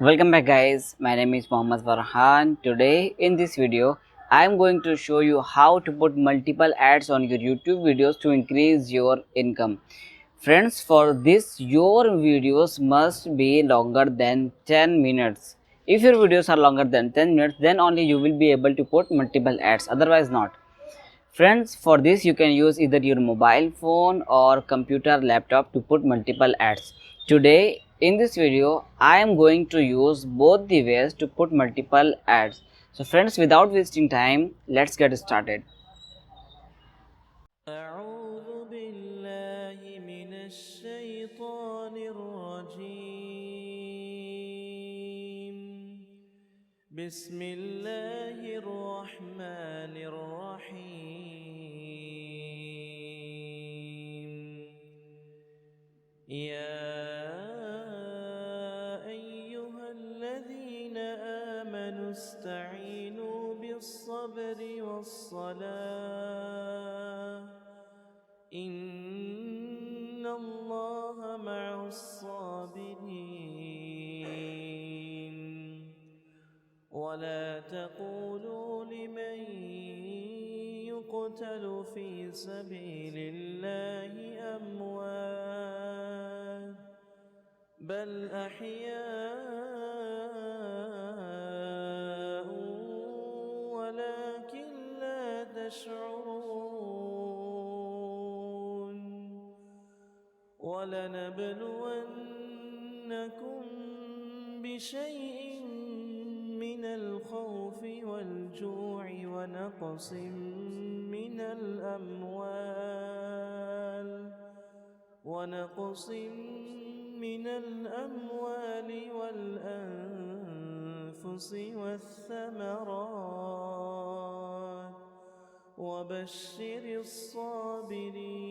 Welcome back guys, my name is Mohd Farhan. Today in this video I am going to show you how to put multiple ads on your YouTube videos to increase your income. Friends, for this your videos must be longer than 10 minutes. If your videos are longer than 10 minutes, then only you will be able to put multiple ads, otherwise not. Friends, for this you can use either your mobile phone or computer laptop to put multiple ads. Today in this video I am going to use both the ways to put multiple ads. So friends, without wasting time, let's get started. أعوذ بالله من الشيطان الرجيم بسم الله الرحمن الرحيم يا أيها الذين آمنوا استعينوا بالصبر والصلاة إن الله مع الصابرين ولا تقولوا لمن يقتل في سبيل الله أموات بل أحياء ولكن لا تشعرون ولنبلونكم بشيء من الخوف والجوع ونقص من الأموال والأنفس والثمرات وبشر الصابرين